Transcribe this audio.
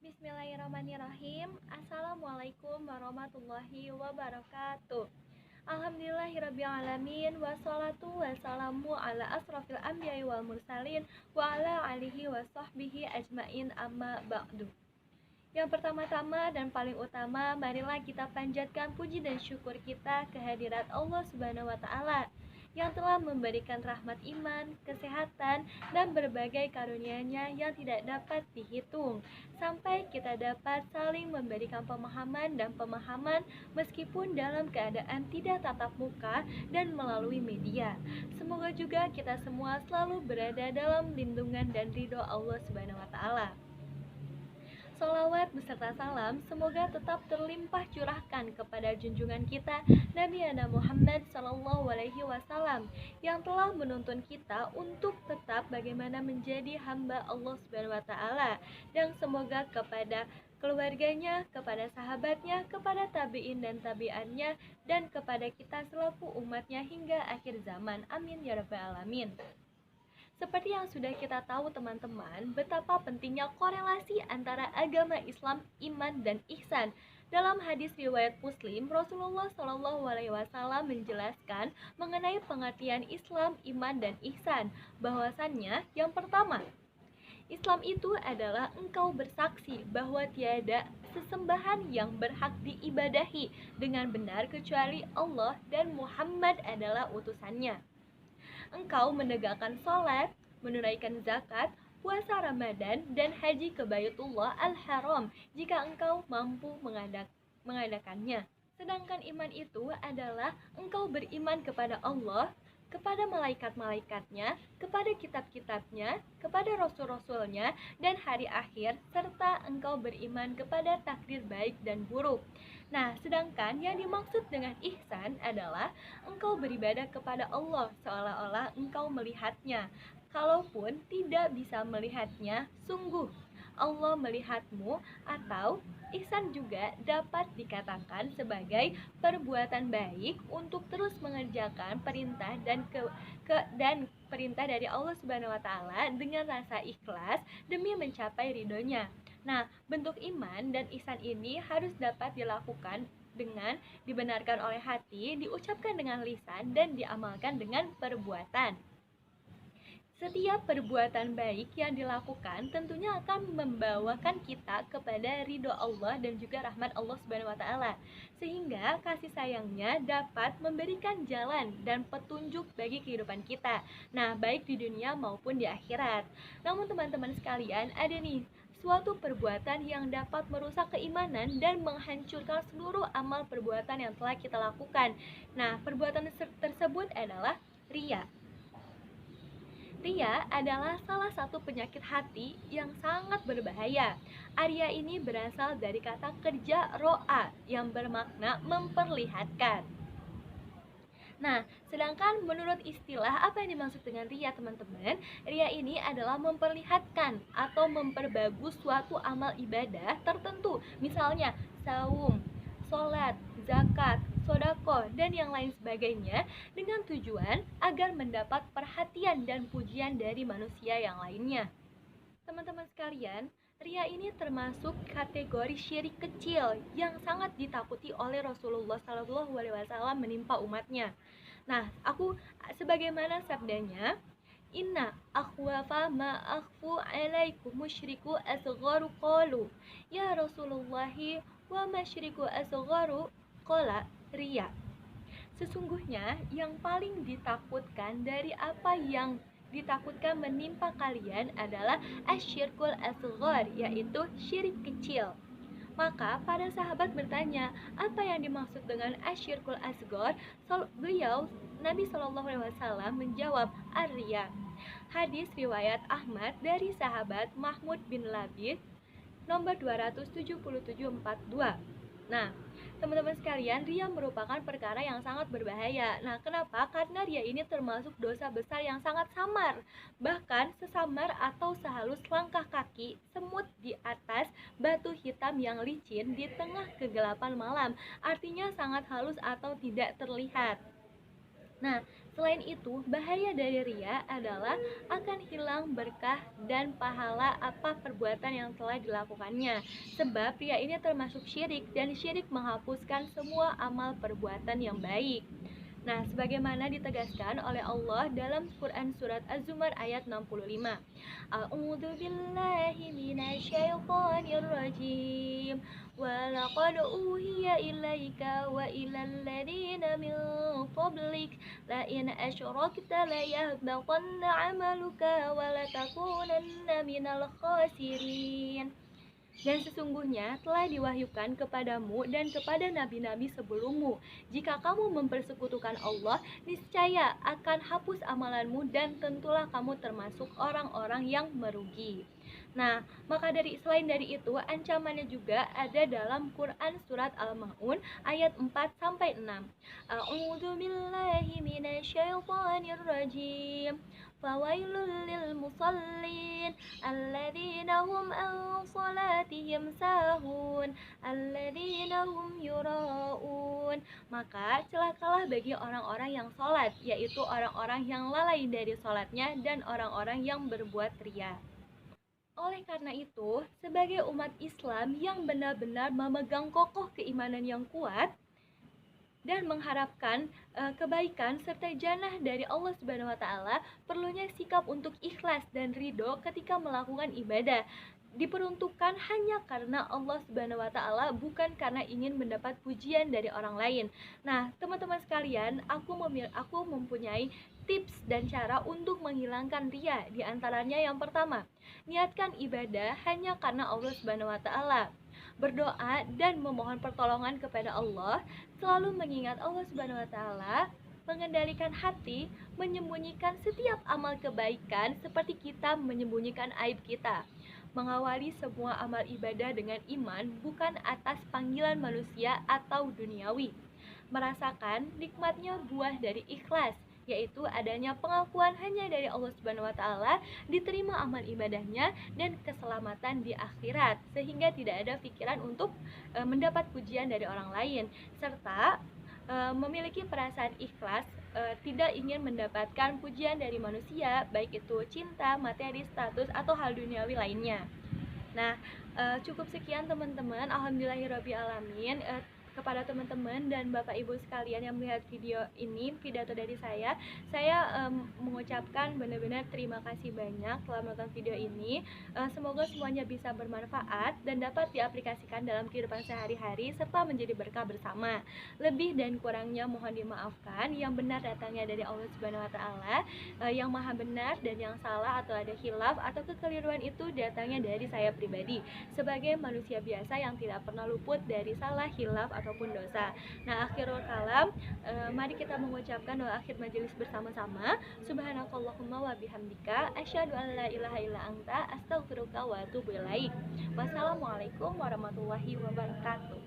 Bismillahirrahmanirrahim. Assalamualaikum warahmatullahi wabarakatuh. Alhamdulillahirrabbilalamin. Wassalatu wassalamu ala asrafil anbiya'i wal mursalin wa ala alihi wa sahbihi ajmain amma ba'du. Yang pertama-tama dan paling utama, marilah kita panjatkan puji dan syukur kita kehadirat Allah Subhanahu wa taala yang telah memberikan rahmat iman, kesehatan, dan berbagai karunia-Nya yang tidak dapat dihitung, sampai kita dapat saling memberikan pemahaman dan pemahaman meskipun dalam keadaan tidak tatap muka dan melalui media. Semoga juga kita semua selalu berada dalam lindungan dan ridho Allah Subhanahu wa taala. Salawat beserta salam semoga tetap terlimpah curahkan kepada junjungan kita Nabi Muhammad SAW yang telah menuntun kita untuk tetap bagaimana menjadi hamba Allah Subhanahu wa taala, dan semoga kepada keluarganya, kepada sahabatnya, kepada tabi'in dan tabi'annya, dan kepada kita selaku umatnya hingga akhir zaman. Amin ya rabbal alamin. Seperti yang sudah kita tahu teman-teman, betapa pentingnya korelasi antara agama Islam, iman, dan ihsan. Dalam hadis riwayat Muslim, Rasulullah SAW menjelaskan mengenai pengertian Islam, iman, dan ihsan. Bahwasannya, yang pertama, Islam itu adalah engkau bersaksi bahwa tiada sesembahan yang berhak diibadahi dengan benar kecuali Allah dan Muhammad adalah utusannya. Engkau menegakkan sholat, menunaikan zakat, puasa Ramadan, dan haji ke Baitullah Al-Haram jika engkau mampu mengadakannya. Sedangkan iman itu adalah engkau beriman kepada Allah, kepada malaikat-malaikatnya, kepada kitab-kitabnya, kepada rasul-rasulnya, dan hari akhir, serta engkau beriman kepada takdir baik dan buruk. Nah, sedangkan yang dimaksud dengan ihsan adalah engkau beribadah kepada Allah seolah-olah engkau melihatnya. Kalaupun tidak bisa melihatnya, sungguh Allah melihatmu. Atau ihsan juga dapat dikatakan sebagai perbuatan baik untuk terus mengerjakan perintah dan perintah dari Allah Subhanahu wa taala dengan rasa ikhlas demi mencapai ridhonya. Nah, bentuk iman dan ihsan ini harus dapat dilakukan dengan dibenarkan oleh hati, diucapkan dengan lisan, dan diamalkan dengan perbuatan. Setiap perbuatan baik yang dilakukan tentunya akan membawakan kita kepada ridho Allah dan juga rahmat Allah Subhanahu wa taala, sehingga kasih sayangnya dapat memberikan jalan dan petunjuk bagi kehidupan kita. Nah, baik di dunia maupun di akhirat. Namun teman-teman sekalian, ada nih suatu perbuatan yang dapat merusak keimanan dan menghancurkan seluruh amal perbuatan yang telah kita lakukan. Nah, perbuatan tersebut adalah riya. Ria adalah salah satu penyakit hati yang sangat berbahaya. Ria ini berasal dari kata kerja ro'a yang bermakna memperlihatkan. Nah, sedangkan menurut istilah apa yang dimaksud dengan ria teman-teman? Ria ini adalah memperlihatkan atau memperbagus suatu amal ibadah tertentu. Misalnya, saum, sholat, zakat, sodako, dan yang lain sebagainya dengan tujuan agar mendapat perhatian dan pujian dari manusia yang lainnya. Teman-teman sekalian, ria ini termasuk kategori syirik kecil yang sangat ditakuti oleh Rasulullah SAW menimpa umatnya. Nah, aku sebagaimana sabdanya, Inna akhwafa ma akhfu alaikum musyriku asgharu qalu ya Rasulullahi wa masyriku asgharu qala ria. Sesungguhnya yang paling ditakutkan dari apa yang ditakutkan menimpa kalian adalah asyirkul asghar, yaitu syirik kecil. Maka para sahabat bertanya, apa yang dimaksud dengan asyirkul asghar? Beliau Nabi SAW menjawab, ar-riya. Hadis riwayat Ahmad dari sahabat Mahmud bin Labid nomor 27742. Nah, teman-teman sekalian, ria merupakan perkara yang sangat berbahaya. Nah, kenapa? Karena ria ini termasuk dosa besar yang sangat samar. Bahkan sesamar atau sehalus langkah kaki semut di atas batu hitam yang licin di tengah kegelapan malam. Artinya sangat halus atau tidak terlihat. Nah, Selain itu, bahaya dari ria adalah akan hilang berkah dan pahala apa perbuatan yang telah dilakukannya. Sebab ria ini termasuk syirik dan syirik menghapuskan semua amal perbuatan yang baik. Nah, sebagaimana ditegaskan oleh Allah dalam Quran surat Az-Zumar ayat 65. A'udzu billahi minasyaitonir rajim. Wa laqad uhiya ilaika wa ilal ladzina min qablik la in asyrakta la yahbatanna 'amaluka wa la takunanna minal khasirin. Dan sesungguhnya telah diwahyukan kepadamu dan kepada nabi-nabi sebelummu, jika kamu mempersekutukan Allah, niscaya akan hapus amalanmu dan tentulah kamu termasuk orang-orang yang merugi. Nah, maka selain dari itu, ancamannya juga ada dalam Quran surat Al-Maun ayat 4 sampai 6. A'udzu billahi minasyaitonir rajim. Fawailul lil musallin alladzina hum an salatihim sahun alladzina hum yuraun. Maka celakalah bagi orang-orang yang sholat, yaitu orang-orang yang lalai dari sholatnya dan orang-orang yang berbuat ria. Oleh karena itu, sebagai umat Islam yang benar-benar memegang kokoh keimanan yang kuat dan mengharapkan kebaikan serta jannah dari Allah Subhanahu wa taala, perlunya sikap untuk ikhlas dan ridho ketika melakukan ibadah. Diperuntukkan hanya karena Allah Subhanahu wa taala, bukan karena ingin mendapat pujian dari orang lain. Nah, teman-teman sekalian, aku mempunyai tips dan cara untuk menghilangkan ria. Di antaranya yang pertama, niatkan ibadah hanya karena Allah Subhanahu wa taala. Berdoa dan memohon pertolongan kepada Allah, selalu mengingat Allah Subhanahu wa taala, mengendalikan hati, menyembunyikan setiap amal kebaikan seperti kita menyembunyikan aib kita. Mengawali semua amal ibadah dengan iman, bukan atas panggilan manusia atau duniawi. Merasakan nikmatnya buah dari ikhlas, yaitu adanya pengakuan hanya dari Allah Subhanahu wa taala, diterima amal ibadahnya dan keselamatan di akhirat, sehingga tidak ada pikiran untuk mendapat pujian dari orang lain, serta memiliki perasaan ikhlas, tidak ingin mendapatkan pujian dari manusia, baik itu cinta, materi, status, atau hal duniawi lainnya. Nah, cukup sekian teman-teman. Alhamdulillahirabbil alamin. Kepada teman-teman dan Bapak Ibu sekalian yang melihat video ini, pidato dari saya mengucapkan benar-benar terima kasih banyak telah menonton video ini. Semoga semuanya bisa bermanfaat dan dapat diaplikasikan dalam kehidupan sehari-hari serta menjadi berkah bersama. Lebih dan kurangnya mohon dimaafkan. Yang benar datangnya dari Allah Subhanahu wa taala, yang maha benar, dan yang salah atau ada khilaf atau kekeliruan itu datangnya dari saya pribadi sebagai manusia biasa yang tidak pernah luput dari salah, khilaf, ataupun dosa. Nah, akhirul kalam, mari kita mengucapkan doa akhir majelis bersama-sama. Subhanakallahumma wa bihamdika asyhadu an la ilaha illa anta astaghfiruka wa atubu ilaik. Wassalamualaikum warahmatullahi wabarakatuh.